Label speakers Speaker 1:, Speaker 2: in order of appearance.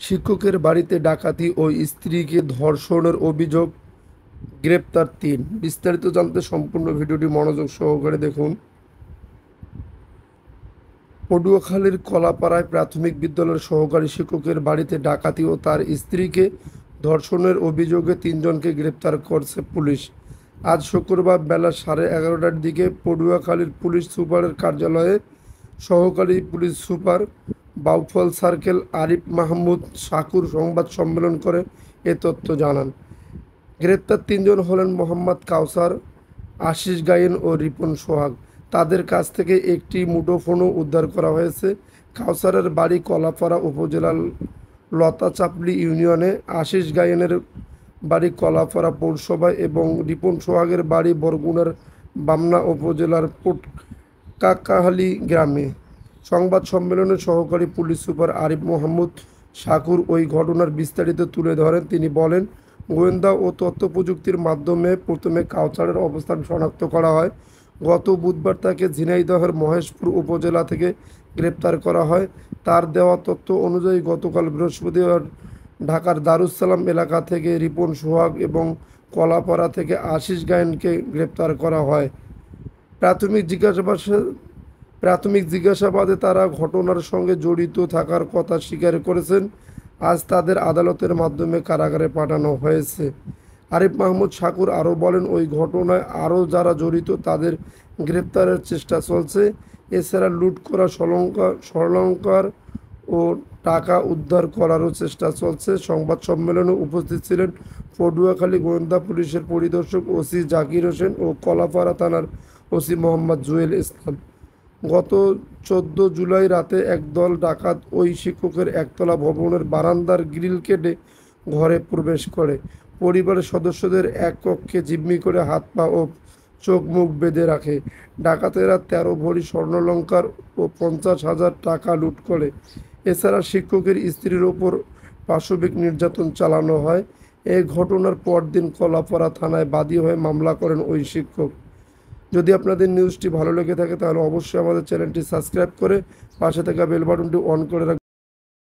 Speaker 1: শিক্ষকের বাড়িতে ডাকাতি ও স্ত্রীকে ধর্ষণের অভিযোগ, গ্রেপ্তার ৩। বিস্তারিত জানতে সম্পূর্ণ ভিডিওটি মনোযোগ সহকারে দেখুন। পটুয়াখালীর কলাপাড়ায় প্রাথমিক বিদ্যালয়ের সহকারী শিক্ষকের বাড়িতে ডাকাতি ও তার স্ত্রীকে ধর্ষণের অভিযোগে ৩ জনকে গ্রেপ্তার করছে পুলিশ। আজ শুক্রবার বেলা 11:30টার দিকে পটুয়াখালীর পুলিশ সুপারের কার্যালয়ে সহকারী police super Bauphal circle Arif Mahmud Shakur সংবাদ সম্মেলন করে এ তথ্য জানান। গ্রেপ্তার ৩ জন হলেন মোহাম্মদ কাউসার, আশিস গায়েন ও রিপন সোহাগ। তাদের কাছ থেকে একটি মুঠোফোনও উদ্ধার করা হয়েছে। কাউসারের বাড়ি কলাপাড়া উপজেলার লতাচাপলি ইউনিয়নে, আশিস গায়েনের বাড়ি কলাপাড়া পৌরসভায় এবং রিপন সোহাগের বাড়ি বরগুনার বামনা উপজেলার কাকাহালি গ্রামে। সংবাদ সম্মেলনে সহকারী পুলিশ সুপার আরিফ মাহমুদ শাকুর ওই ঘটনার বিস্তারিত তুলে ধরেন। তিনি বলেন, গোয়েন্দা ও তথ্য প্রযুক্তির মাধ্যমে প্রথমে কাউসারের অবস্থান শনাক্ত করা হয়। গত বুধবার তাকে ঝিনাইদহের মহেশপুর উপজেলা থেকে গ্রেপ্তার করা হয়। তার দেওয়া তথ্য অনুযায়ী গতকাল বৃহস্পতিবার ঢাকার দারুস সালাম এলাকা থেকে রিপন সোহাগ এবং কলাপাড়া থেকে আশিস গায়েনকে গ্রেপ্তার করা হয়। প্রাথমিক জিজ্ঞাসাবাদে তারা ঘটনার সঙ্গে জড়িত থাকার কথা স্বীকার করেছেন। আজ তাদের আদালতের মাধ্যমে কারাগারে পাঠানো হয়েছে। আরিফ মাহমুদ শাকুর আরও বলেন, ওই ঘটনায় আরও যারা জড়িত তাদের গ্রেপ্তারের চেষ্টা চলছে। এছাড়া লুট করা স্বর্ণালংকার ও টাকা উদ্ধার করারও চেষ্টা চলছে। সংবাদ সম্মেলনে উপস্থিত ছিলেন পটুয়াখালী গোয়েন্দা পুলিশের পরিদর্শক ওসি জাকির হোসেন ও কলাপাড়া থানার ওসি মোহাম্মদ জুয়েল ইসলাম। গত 14 জুলাই রাতে একদল ডাকাত ওই শিক্ষকের একতলা ভবনের বারান্দার গ্রিল কেটে ঘরে প্রবেশ করে। পরিবারের সদস্যদের এক কক্ষে জিম্মি করে হাত পা ও চোখ মুখ বেঁধে রাখে। ডাকাতেরা 13 ভরি স্বর্ণালংকার ও 50,000 টাকা লুট করে। এছাড়া শিক্ষকের স্ত্রীর ওপর পাশবিক নির্যাতন চালানো হয়। এই ঘটনার পরদিন কলাপাড়া থানায় বাদী হয়ে মামলা করেন ওই শিক্ষক। যদি আপনাদের নিউজটি ভালো লেগে থাকে তাহলে অবশ্যই আমাদের চ্যানেলটি সাবস্ক্রাইব করে পাশে থাকা বেল বাটনটি অন করে রাখবেন।